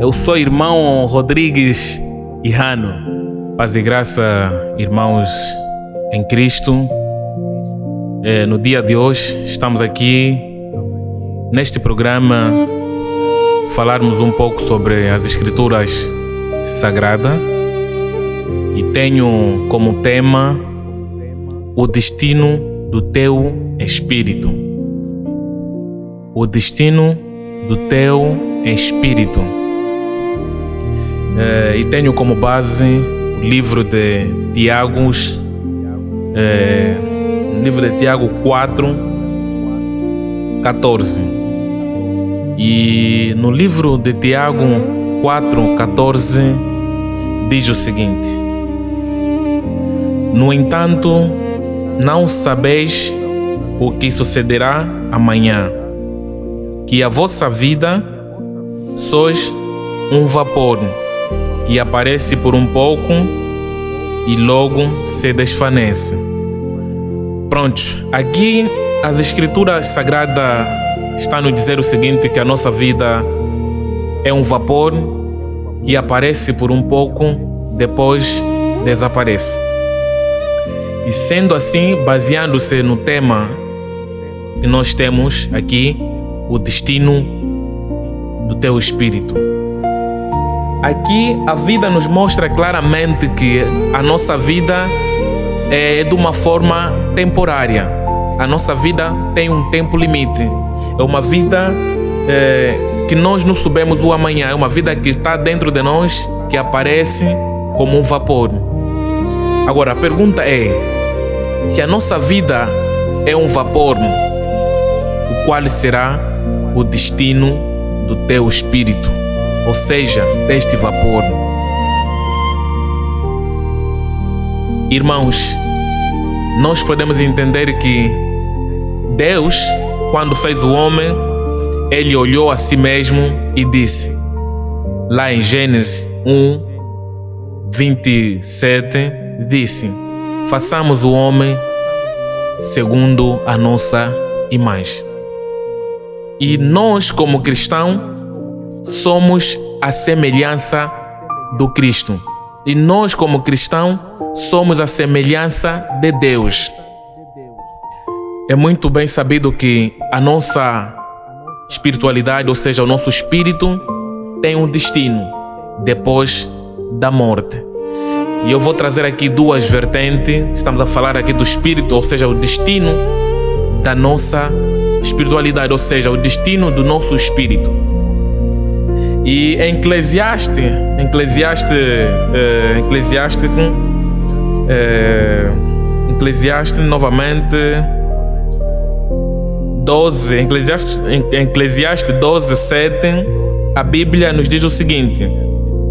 Eu sou irmão Rodrigues Ihano. Paz e graça, irmãos em Cristo. No dia de hoje estamos aqui neste programa falarmos um pouco sobre as Escrituras Sagradas e tenho como tema o destino do teu espírito. O destino do teu espírito. E tenho como base o livro de Tiago, livro de Tiago 4:14. E no livro de Tiago 4:14 diz o seguinte: no entanto, não sabeis o que sucederá amanhã, que a vossa vida sois um vapor que aparece por um pouco e logo se desvanece. Pronto, aqui as Escrituras Sagradas estão a nos dizer o seguinte, que a nossa vida é um vapor que aparece por um pouco, depois desaparece. E sendo assim, baseando-se no tema que nós temos aqui, o destino do teu espírito. Aqui a vida nos mostra claramente que a nossa vida é de uma forma temporária. A nossa vida tem um tempo limite. É uma vida que nós não sabemos o amanhã. É uma vida que está dentro de nós, que aparece como um vapor. Agora, a pergunta é: se a nossa vida é um vapor, o qual será o destino do teu espírito? Ou seja, deste vapor. Irmãos, nós podemos entender que Deus, quando fez o homem, Ele olhou a si mesmo e disse, lá em Gênesis 1:27, disse: façamos o homem segundo a nossa imagem. E nós, como cristãos, somos a semelhança do Cristo. E nós, como cristãos, somos a semelhança de Deus. É muito bem sabido que a nossa espiritualidade, ou seja, o nosso espírito, tem um destino depois da morte. E eu vou trazer aqui duas vertentes. Estamos a falar aqui do espírito, ou seja, o destino da nossa espiritualidade, ou seja, o destino do nosso espírito. E em Eclesiastes novamente 12, Eclesiastes 12:7, a Bíblia nos diz o seguinte.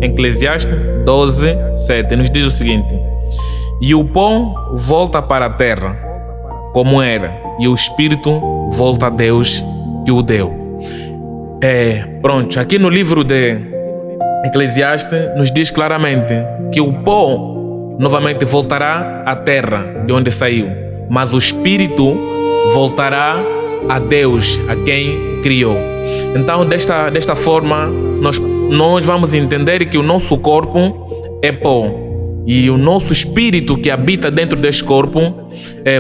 Eclesiastes 12:7 nos diz o seguinte: e o pó volta para a terra como era, e o espírito volta a Deus que o deu. Pronto, aqui no livro de Eclesiastes nos diz claramente que o pó novamente voltará à terra de onde saiu, mas o espírito voltará a Deus, a quem criou. Então, desta forma, nós vamos entender que o nosso corpo é pó e o nosso espírito que habita dentro deste corpo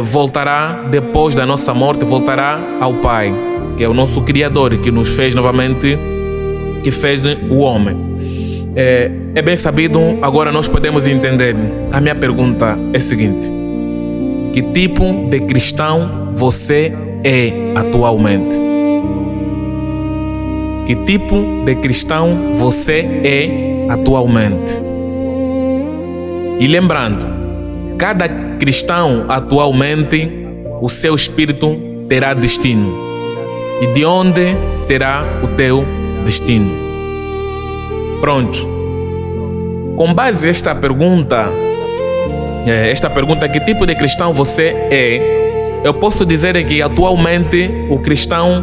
voltará depois da nossa morte, voltará ao Pai, que é o nosso Criador, que nos fez novamente, que fez o homem. É bem sabido, agora nós podemos entender. A minha pergunta é a seguinte: que tipo de cristão você é atualmente? Que tipo de cristão você é atualmente? E lembrando, cada cristão atualmente, o seu espírito terá destino. E de onde será o teu destino? Pronto. Com base nesta pergunta, que tipo de cristão você é, eu posso dizer que atualmente o cristão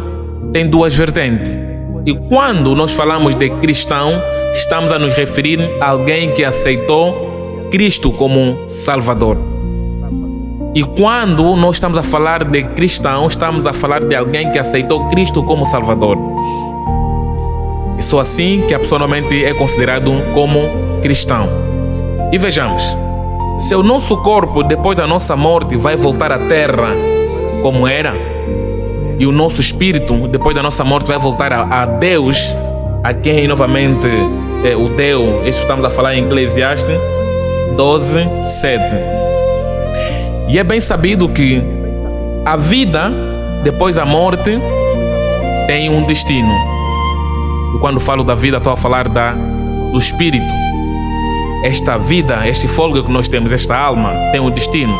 tem duas vertentes. E quando nós falamos de cristão, estamos a nos referir a alguém que aceitou Cristo como Salvador. E quando nós estamos a falar de cristão, estamos a falar de alguém que aceitou Cristo como Salvador. só assim que a pessoa normalmente é considerado como cristão. E vejamos, se o nosso corpo depois da nossa morte vai voltar à terra como era, e o nosso espírito depois da nossa morte vai voltar a Deus, a quem novamente o deu. Isso estamos a falar em Eclesiastes 12:7. E é bem sabido que a vida depois da morte tem um destino. E quando falo da vida, estou a falar do espírito. Esta vida, este fôlego que nós temos, esta alma, tem um destino.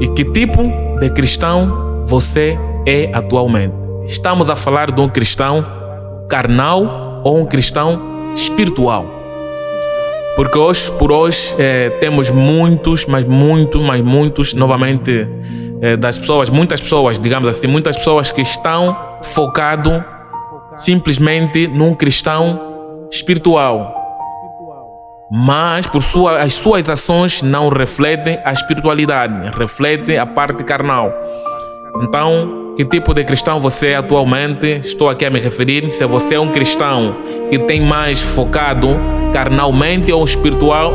E que tipo de cristão você é atualmente? Estamos a falar de um cristão carnal ou um cristão espiritual? Porque por hoje temos muitos, novamente, das pessoas, muitas pessoas, digamos assim, muitas pessoas que estão focadas simplesmente num cristão espiritual. Mas as suas ações não refletem a espiritualidade, refletem a parte carnal. Então, que tipo de cristão você é atualmente? Estou aqui a me referir se você é um cristão que tem mais focado carnalmente ou espiritual,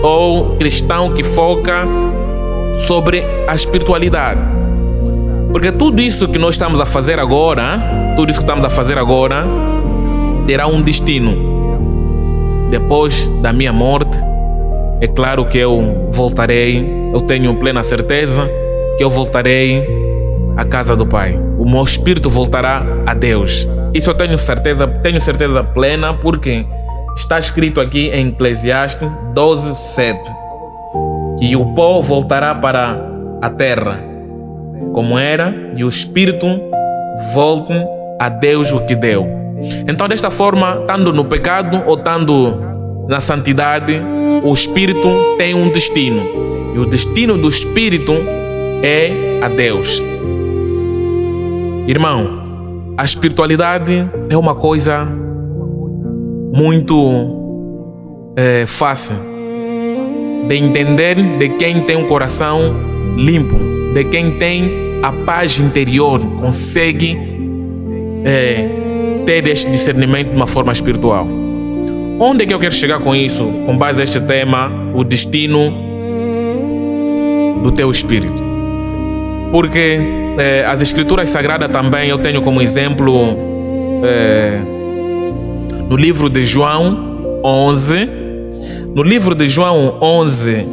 ou cristão que foca sobre a espiritualidade. Porque tudo isso que nós estamos a fazer agora, terá um destino. Depois da minha morte, é claro que eu voltarei, eu tenho plena certeza que eu voltarei à casa do Pai. O meu espírito voltará a Deus. Isso eu tenho certeza plena, porque está escrito aqui em Eclesiastes 12:7, que o pó voltará para a terra como era, e o espírito volte a Deus o que deu. Então, desta forma, estando no pecado ou estando na santidade, o espírito tem um destino. E o destino do espírito é a Deus. Irmão, a espiritualidade é uma coisa muito fácil de entender de quem tem um coração limpo, de quem tem a paz interior, consegue ter este discernimento de uma forma espiritual. Onde é que eu quero chegar com isso? Com base a este tema, o destino do teu espírito. Porque as escrituras sagradas também eu tenho como exemplo no livro de João 11. No livro de João 11,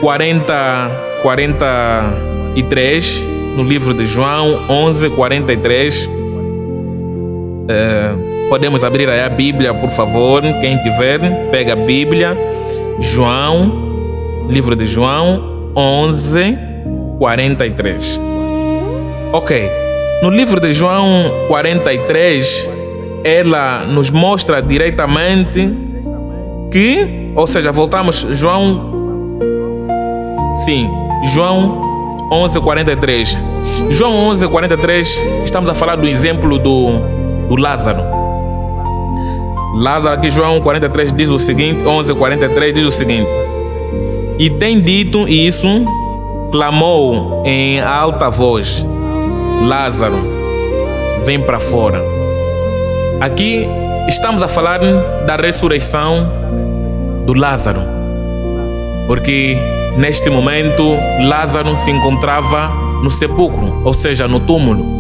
43. No livro de João 11, 43. Podemos abrir aí a Bíblia, por favor. Quem tiver, pega a Bíblia. Livro de João 11, 43. Ok. No livro de João 43, ela nos mostra diretamente que, ou seja, voltamos João 11, 43. João 11, 43, estamos a falar do exemplo do Lázaro. Lázaro, aqui João 43 diz o seguinte, 11, 43 diz o seguinte: e tem dito isso, clamou em alta voz: Lázaro, vem para fora. Aqui estamos a falar da ressurreição do Lázaro, porque neste momento Lázaro se encontrava no sepulcro, ou seja, no túmulo.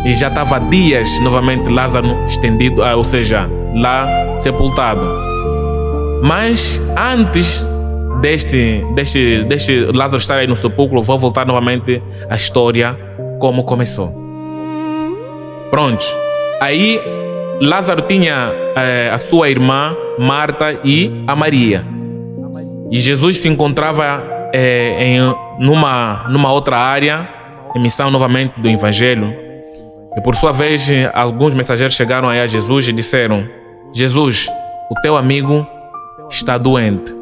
E já estava há dias novamente Lázaro estendido, ou seja, lá sepultado. Mas antes deste Lázaro estar aí no sepulcro, vou voltar novamente à história como começou. Pronto. Aí Lázaro tinha a sua irmã Marta e a Maria. E Jesus se encontrava numa outra área, em missão novamente do Evangelho. E por sua vez, alguns mensageiros chegaram aí a Jesus e disseram: Jesus, o teu amigo está doente.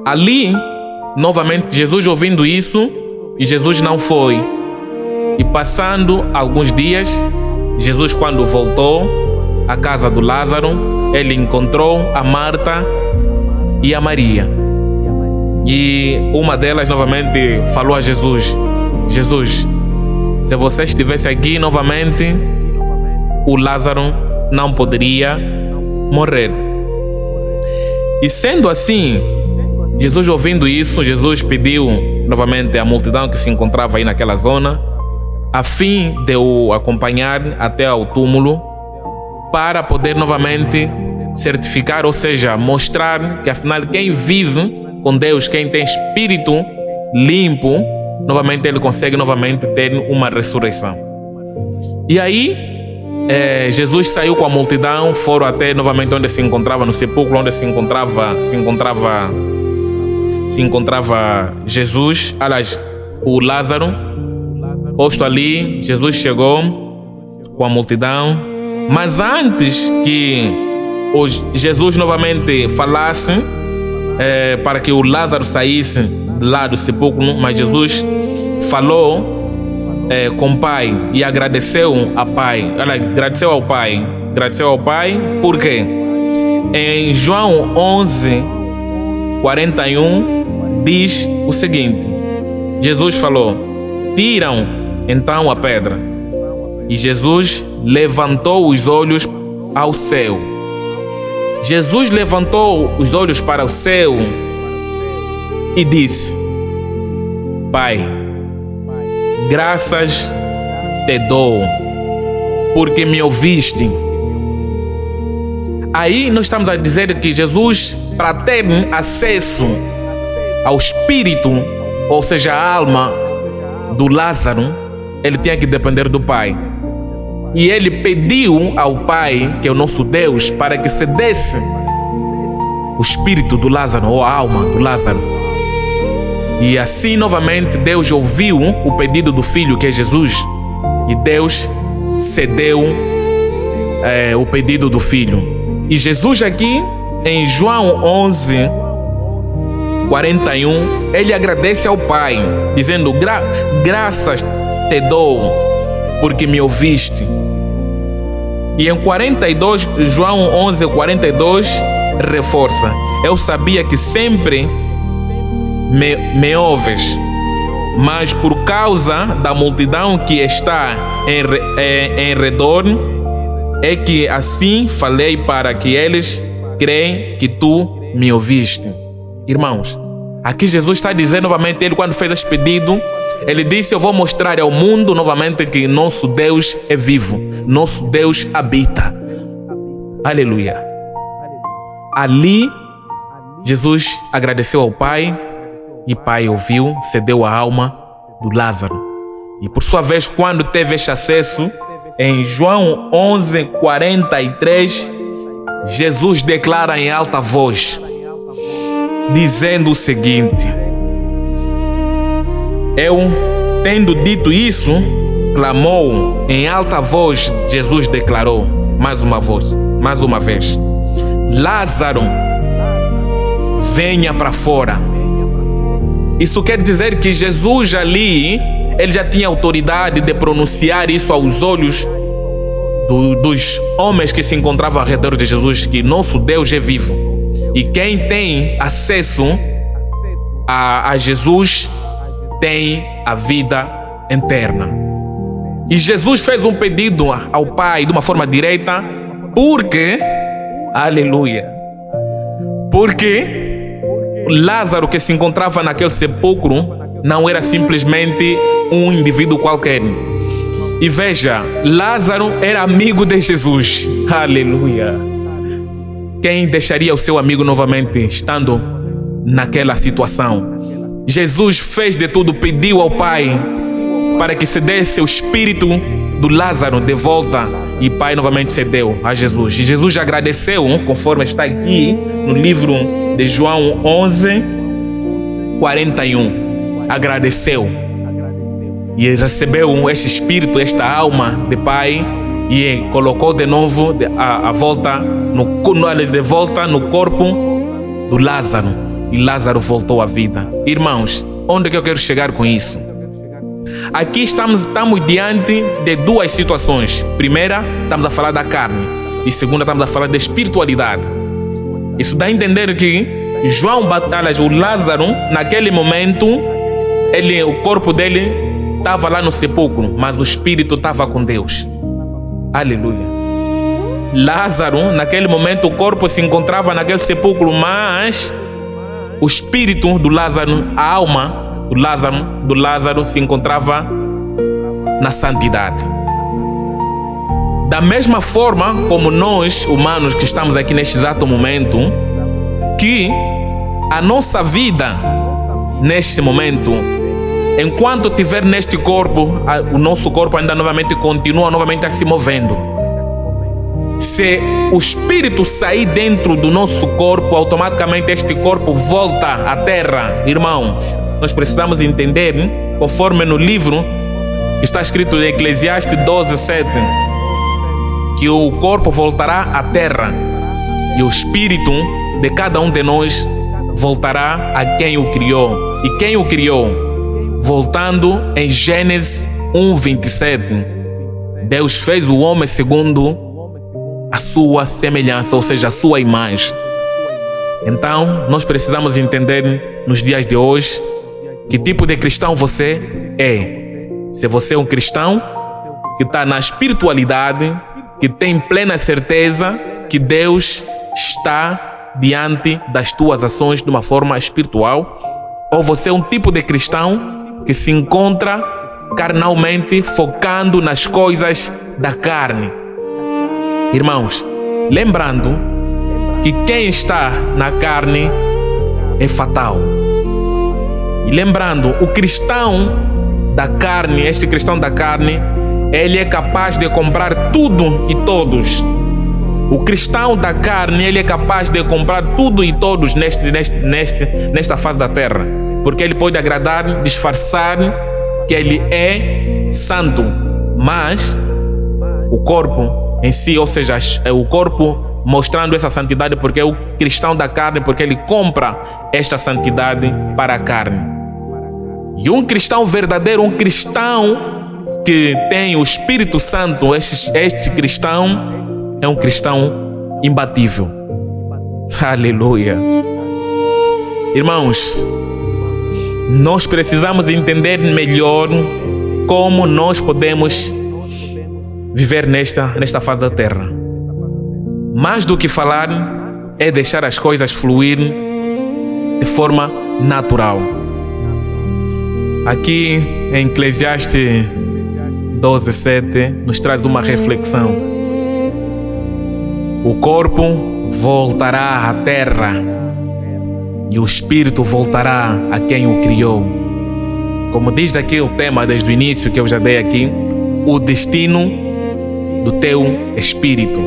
Ali, novamente, Jesus ouvindo isso, e Jesus não foi. E passando alguns dias, Jesus, quando voltou à casa do Lázaro, ele encontrou a Marta e a Maria. E uma delas novamente falou a Jesus: Jesus, se você estivesse aqui novamente, o Lázaro não poderia morrer. E sendo assim, Jesus, ouvindo isso, Jesus pediu novamente à multidão que se encontrava aí naquela zona, a fim de o acompanhar até ao túmulo, para poder novamente certificar, ou seja, mostrar que afinal quem vive com Deus, quem tem espírito limpo, novamente ele consegue novamente ter uma ressurreição. E aí Jesus saiu com a multidão, foram até novamente onde se encontrava, no sepulcro onde se encontrava Jesus, aliás, o Lázaro. Posto ali, Jesus chegou com a multidão, mas antes que Jesus novamente falasse para que o Lázaro saísse lá do sepulcro, mas Jesus falou com o Pai e agradeceu ao Pai. Agradeceu ao Pai, porque em João 11:41 diz o seguinte: Jesus falou: tiram então a pedra. E Jesus levantou os olhos ao céu. Jesus levantou os olhos para o céu e disse: Pai, graças te dou, porque me ouviste. Aí nós estamos a dizer que Jesus, para ter acesso ao espírito, ou seja, a alma do Lázaro, ele tinha que depender do Pai. E ele pediu ao Pai, que é o nosso Deus, para que cedesse o espírito do Lázaro, ou a alma do Lázaro. E assim novamente Deus ouviu o pedido do Filho, que é Jesus, e Deus cedeu o pedido do Filho. E Jesus aqui em João 11:41, ele agradece ao Pai, dizendo: graças te dou, porque me ouviste. E em 42, João 11:42 reforça: eu sabia que sempre me ouves, mas por causa da multidão que está em redor, é que assim falei, para que eles creem que tu me ouviste. Irmãos, aqui Jesus está dizendo novamente, ele quando fez esse pedido, ele disse: eu vou mostrar ao mundo novamente que nosso Deus é vivo, nosso Deus habita. Aleluia. Ali, Jesus agradeceu ao Pai, e Pai ouviu, cedeu a alma do Lázaro. E por sua vez, quando teve este acesso, em João 11:43, Jesus declara em alta voz, dizendo o seguinte: eu, tendo dito isso, clamou em alta voz. Jesus declarou mais uma vez: Lázaro, venha para fora. Isso quer dizer que Jesus ali, ele já tinha autoridade de pronunciar isso aos olhos dos homens que se encontravam ao redor de Jesus, que nosso Deus é vivo. E quem tem acesso a Jesus tem a vida eterna. E Jesus fez um pedido ao Pai de uma forma direta, porque, aleluia, porque Lázaro, que se encontrava naquele sepulcro, não era simplesmente um indivíduo qualquer. E veja, Lázaro era amigo de Jesus. Aleluia. Quem deixaria o seu amigo novamente estando naquela situação? Jesus fez de tudo, pediu ao Pai para que cedesse o espírito do Lázaro de volta, e o Pai novamente cedeu a Jesus. E Jesus agradeceu, conforme está aqui no livro de João 11:41. Agradeceu e recebeu este espírito, esta alma de Pai, e colocou de novo de volta no corpo do Lázaro. E Lázaro voltou à vida. Irmãos, onde é que eu quero chegar com isso? Aqui estamos diante de duas situações. Primeira, estamos a falar da carne, e segunda, estamos a falar da espiritualidade. Isso dá a entender que o Lázaro, naquele momento, o corpo dele estava lá no sepulcro, mas o espírito estava com Deus. Aleluia. Lázaro, naquele momento, o corpo se encontrava naquele sepulcro, mas o espírito do Lázaro, a alma do Lázaro se encontrava na santidade. Da mesma forma como nós, humanos que estamos aqui neste exato momento, que a nossa vida neste momento, enquanto estiver neste corpo, o nosso corpo ainda continua novamente a se movendo. Se o espírito sair dentro do nosso corpo, automaticamente este corpo volta à terra. Irmãos, nós precisamos entender, conforme no livro que está escrito em Eclesiastes 12:7, que o corpo voltará à terra e o espírito de cada um de nós voltará a quem o criou. E quem o criou? Voltando em Gênesis 1:27, Deus fez o homem segundo a sua semelhança, ou seja, a sua imagem. Então, nós precisamos entender nos dias de hoje que tipo de cristão você é. Se você é um cristão que está na espiritualidade, que tem plena certeza que Deus está diante das tuas ações de uma forma espiritual, ou você é um tipo de cristão que se encontra carnalmente focando nas coisas da carne. Irmãos, lembrando que quem está na carne é fatal. E lembrando, o cristão da carne, este cristão da carne, ele é capaz de comprar tudo e todos. O cristão da carne, ele é capaz de comprar tudo e todos nesta fase da terra. Porque ele pode agradar, disfarçar que ele é santo. Mas o corpo em si, ou seja, é o corpo mostrando essa santidade, porque é o cristão da carne, porque ele compra esta santidade para a carne. E um cristão verdadeiro, um cristão que tem o Espírito Santo, este cristão é um cristão imbatível. Aleluia. Irmãos, nós precisamos entender melhor como nós podemos viver nesta fase da terra. Mais do que falar, é deixar as coisas fluir de forma natural. Aqui em Eclesiastes 12:7 nos traz uma reflexão. O corpo voltará à terra e o espírito voltará a quem o criou. Como diz aqui o tema desde o início que eu já dei aqui, o destino do teu espírito.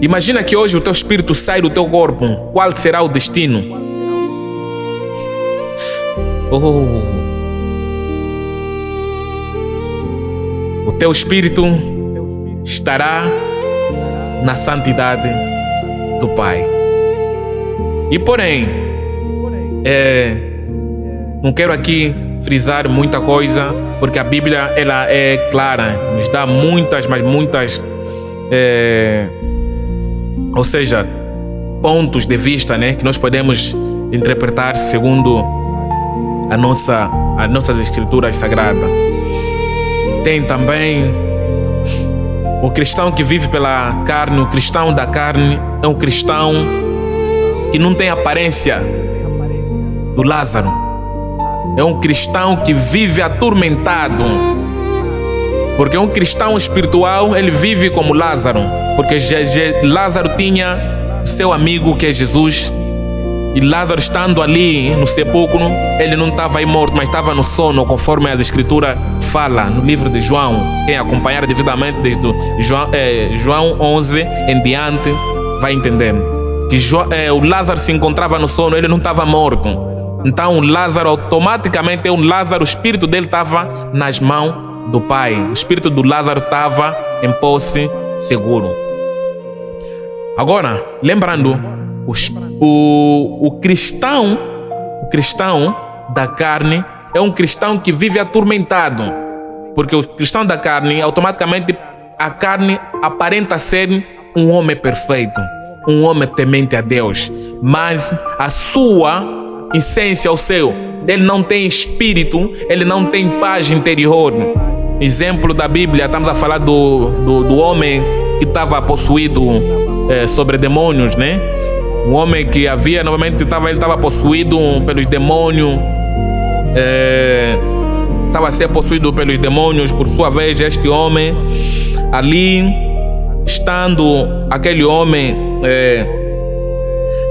Imagina que hoje o teu espírito sai do teu corpo. Qual será o destino? O teu espírito estará na santidade do Pai. E porém, não quero aqui frisar muita coisa, porque a Bíblia ela é clara, nos dá muitas, ou seja, pontos de vista, né, que nós podemos interpretar segundo as nossas escrituras sagradas. Tem também o cristão que vive pela carne. O cristão da carne é um cristão que não tem aparência do Lázaro. É um cristão que vive atormentado. Porque um cristão espiritual, ele vive como Lázaro. Porque Lázaro tinha seu amigo que é Jesus. E Lázaro, estando ali no sepulcro, ele não estava aí morto, mas estava no sono, conforme as escrituras falam no livro de João. Quem acompanhar devidamente desde João 11 em diante vai entender que o Lázaro se encontrava no sono, ele não estava morto. Então o Lázaro automaticamente o espírito dele estava nas mãos do Pai. O espírito do Lázaro estava em posse seguro. Agora, lembrando, o cristão da carne é um cristão que vive atormentado. Porque o cristão da carne, automaticamente, a carne aparenta ser um homem perfeito, um homem temente a Deus. Mas a sua essência, ele não tem espírito, ele não tem paz interior. Exemplo da Bíblia, estamos a falar do homem que que estava possuído sobre demônios, né? O homem que havia novamente ele estava possuído pelos demônios, estava a ser possuído pelos demônios. Por sua vez, este homem ali, estando aquele homem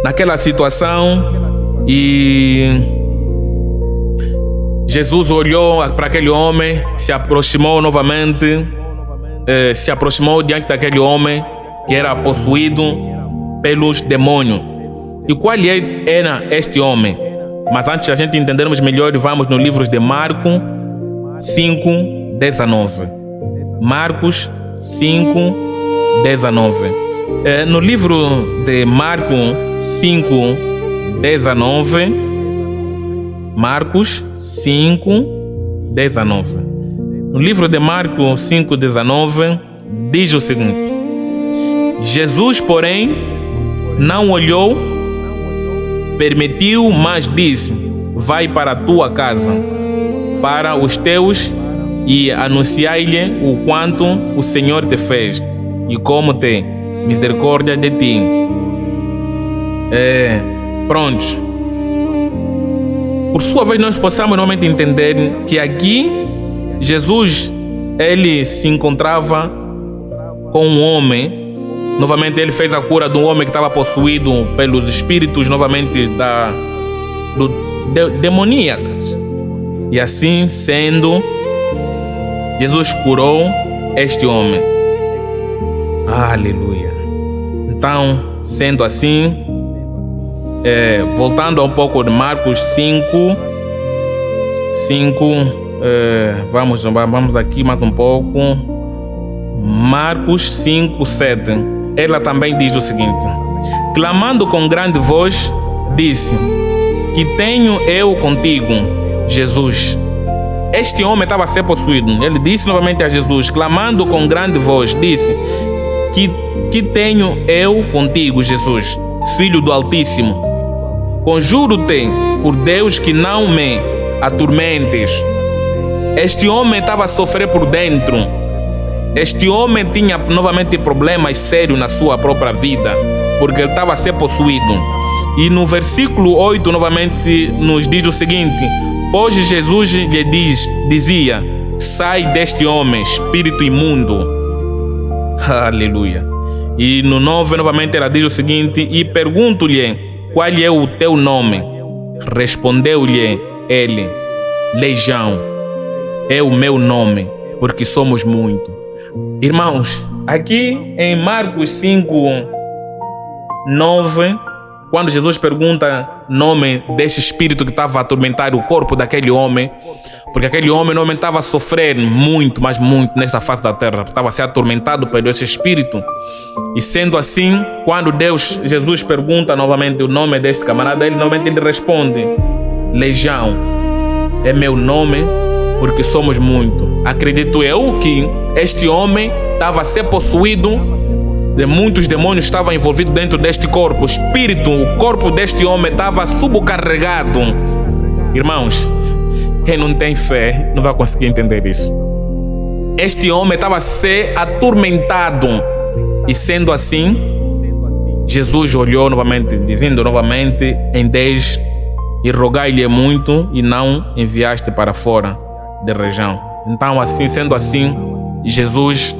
naquela situação, e Jesus olhou para aquele homem, se aproximou novamente, se aproximou diante daquele homem que era possuído pelos demônios. E qual era este homem? Mas antes de a gente entendermos melhor, vamos no livro de Marcos 5:19. Marcos 5:19. No livro de Marcos 5:19, Marcos 5:19. No livro de Marcos 5:19 diz o seguinte: Jesus, porém, não olhou, permitiu, mas disse: vai para a tua casa, para os teus, e anunciai-lhe o quanto o Senhor te fez e como tem misericórdia de ti. Pronto. Por sua vez, nós possamos normalmente entender que aqui Jesus, ele se encontrava com um homem. Novamente ele fez a cura de um homem que estava possuído pelos espíritos, novamente demoníacos. E assim sendo, Jesus curou este homem. Aleluia. Então, sendo assim, voltando um pouco de Marcos 5, vamos aqui mais um pouco. Marcos 5:7. Ela também diz o seguinte: clamando com grande voz, disse: que tenho eu contigo, Jesus? Este homem estava a ser possuído. Ele disse novamente a Jesus, clamando com grande voz, disse: que tenho eu contigo, Jesus, Filho do Altíssimo? Conjuro-te por Deus que não me atormentes. Este homem estava a sofrer por dentro. Este homem tinha novamente problemas sérios na sua própria vida, porque ele estava a ser possuído. E no versículo 8 novamente nos diz o seguinte: pois Jesus lhe dizia: sai deste homem, espírito imundo. Aleluia. E no 9 novamente ela diz o seguinte: e pergunto-lhe: qual é o teu nome? Respondeu-lhe ele: Legião é o meu nome, porque somos muitos. Irmãos, aqui em Marcos 5:9, quando Jesus pergunta o nome desse espírito que estava a atormentar o corpo daquele homem, porque aquele homem não estava a sofrer muito, mas muito nesta face da terra, estava a ser atormentado por esse espírito. E sendo assim, quando Jesus pergunta novamente o nome deste camarada, ele novamente ele responde: Legião é meu nome, porque somos muito. Acredito eu que este homem estava a ser possuído de muitos demônios, estava envolvido dentro deste corpo. O corpo deste homem estava subcarregado. Irmãos, quem não tem fé não vai conseguir entender isso. Este homem estava a ser atormentado. E sendo assim, Jesus olhou novamente, dizendo novamente em 10: e rogai-lhe muito, e não enviaste para fora da região. Então, assim, sendo assim, Jesus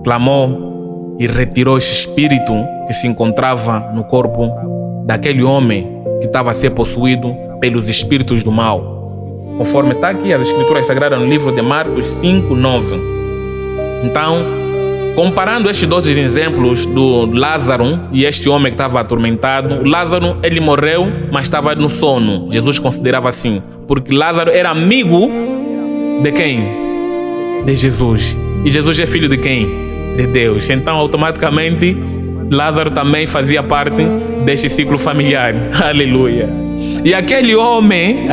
clamou e retirou esse espírito que se encontrava no corpo daquele homem que estava a ser possuído pelos espíritos do mal. Conforme está aqui as escrituras sagradas no livro de Marcos 5:9. Então, comparando estes dois exemplos do Lázaro e este homem que estava atormentado, Lázaro ele morreu, mas estava no sono. Jesus considerava assim, porque Lázaro era amigo de quem? De Jesus. E Jesus é filho de quem? De Deus. Então, automaticamente, Lázaro também fazia parte deste ciclo familiar. Aleluia. E aquele homem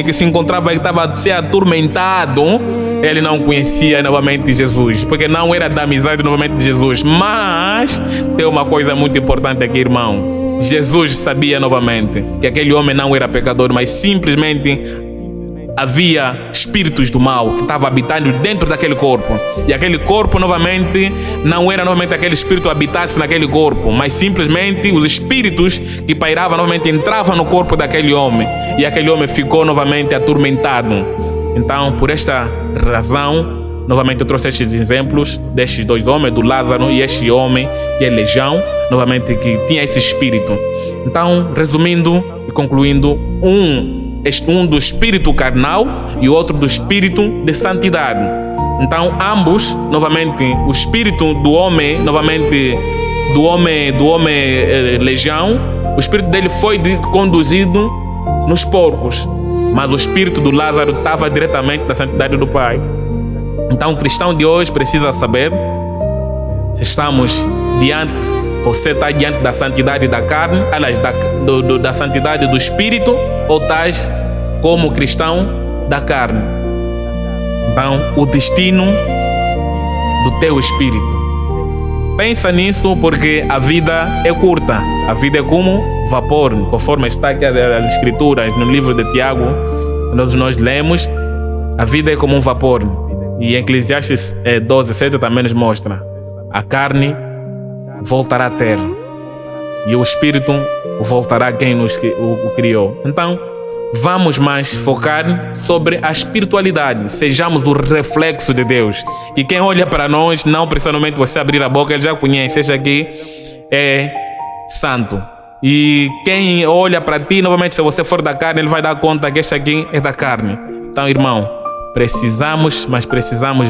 que se encontrava, que estava a ser atormentado, ele não conhecia novamente Jesus, porque não era da amizade novamente de Jesus. Mas tem uma coisa muito importante aqui, irmão. Jesus sabia novamente que aquele homem não era pecador, mas simplesmente havia espírito espíritos do mal que estavam habitando dentro daquele corpo. E aquele corpo novamente não era novamente aquele espírito habitasse naquele corpo, mas simplesmente os espíritos que pairavam novamente entravam no corpo daquele homem. E aquele homem ficou novamente atormentado. Então, por esta razão, novamente eu trouxe estes exemplos destes dois homens, do Lázaro e este homem que é Legião, novamente que tinha esse espírito. Então, resumindo e concluindo, um do espírito carnal e o outro do espírito de santidade. Então, ambos, novamente, o espírito do homem, novamente, do homem Legião, o espírito dele foi conduzido nos porcos, mas o espírito do Lázaro estava diretamente na santidade do Pai. Então, o cristão de hoje precisa saber se você está diante da santidade da carne, aliás, da santidade do espírito, ou estás como cristão da carne. Então, o destino do teu espírito. Pensa nisso, porque a vida é curta. A vida é como vapor, conforme está aqui as escrituras no livro de Tiago, nós lemos, a vida é como um vapor. E Eclesiastes 12:7 também nos mostra: a carne voltará à terra e o espírito voltará a quem o criou. Então, vamos mais focar sobre a espiritualidade. Sejamos o reflexo de Deus. E quem olha para nós, não precisamente você abrir a boca, ele já conhece. Este aqui é santo. E quem olha para ti, novamente, se você for da carne, ele vai dar conta que este aqui é da carne. Então, irmão, precisamos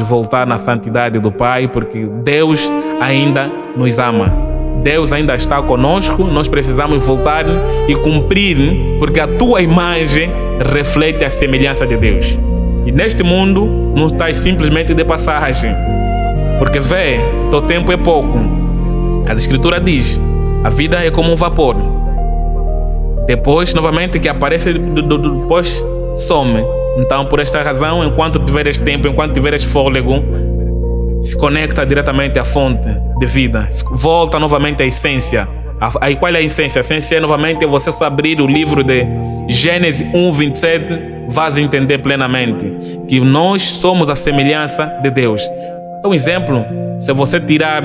voltar na santidade do Pai, porque Deus ainda nos ama. Deus ainda está conosco, nós precisamos voltar e cumprir, porque a tua imagem reflete a semelhança de Deus. E neste mundo não estás simplesmente de passagem, porque vê, teu tempo é pouco. A Escritura diz, a vida é como um vapor. Depois, novamente, que aparece, depois some. Então, por esta razão, enquanto tiveres tempo, enquanto tiveres fôlego, se conecta diretamente à fonte de vida. Volta novamente à essência. Aí qual é a essência? A essência é novamente você só abrir o livro de Gênesis 1:27, vais entender plenamente que nós somos a semelhança de Deus. Um exemplo, se você tirar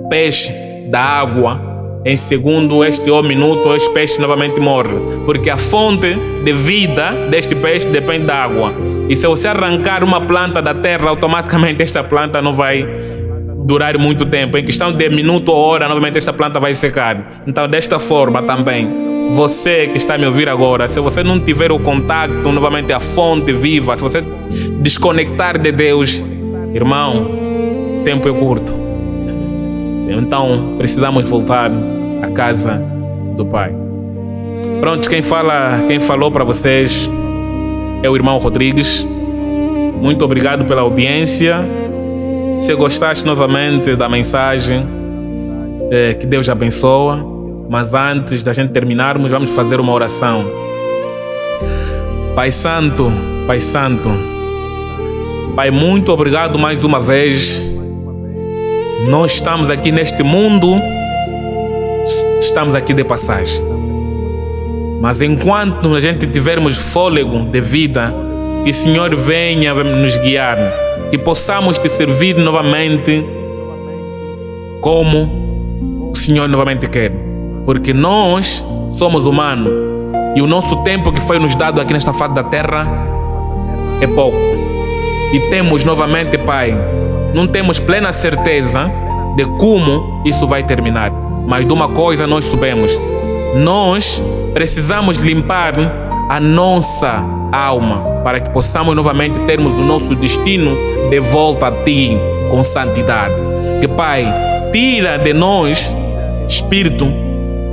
peixe da água, em segundo ou minuto, este peixe novamente morre. Porque a fonte de vida deste peixe depende da água. E se você arrancar uma planta da terra, automaticamente esta planta não vai durar muito tempo. Em questão de minuto ou hora, novamente esta planta vai secar. Então, desta forma também, você que está a me ouvir agora, se você não tiver o contato, novamente a fonte viva, se você desconectar de Deus, irmão, o tempo é curto. Então, precisamos voltar à casa do Pai. Pronto, quem falou para vocês é o irmão Rodrigues. Muito obrigado pela audiência. Se gostaste novamente da mensagem, que Deus abençoa. Mas antes da gente terminarmos, vamos fazer uma oração. Pai Santo, Pai Santo, Pai, muito obrigado mais uma vez. Nós estamos aqui neste mundo, estamos aqui de passagem. Mas enquanto a gente tivermos fôlego de vida, que o Senhor venha nos guiar, que possamos te servir novamente como o Senhor novamente quer. Porque nós somos humanos e o nosso tempo que foi nos dado aqui nesta face da terra é pouco. E temos novamente, Pai, não temos plena certeza de como isso vai terminar. Mas de uma coisa nós sabemos: nós precisamos limpar a nossa alma para que possamos novamente termos o nosso destino de volta a Ti com santidade. Que, Pai, tira de nós espírito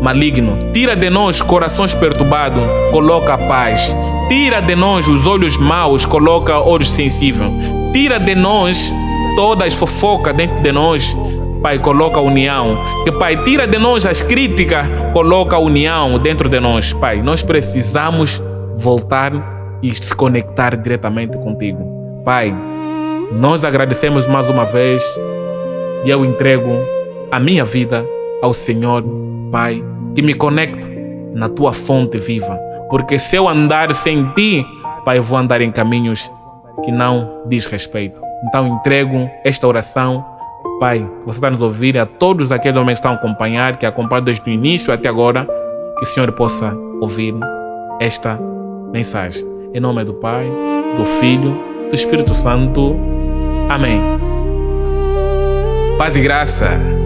maligno, tira de nós corações perturbados, coloca a paz. Tira de nós os olhos maus, coloca olhos sensíveis. Tira de nós todas as fofocas dentro de nós, Pai, coloca a união. Que, Pai, tira de nós as críticas, coloca a união dentro de nós. Pai, nós precisamos voltar e se conectar diretamente contigo. Pai, nós agradecemos mais uma vez e eu entrego a minha vida ao Senhor, Pai, que me conecta na Tua fonte viva. Porque se eu andar sem Ti, Pai, eu vou andar em caminhos que não diz respeito. Então entrego esta oração, Pai, que você está nos ouvindo, a todos aqueles homens que estão a acompanhar, que acompanham desde o início até agora, que o Senhor possa ouvir esta mensagem. Em nome do Pai, do Filho, do Espírito Santo. Amém. Paz e graça.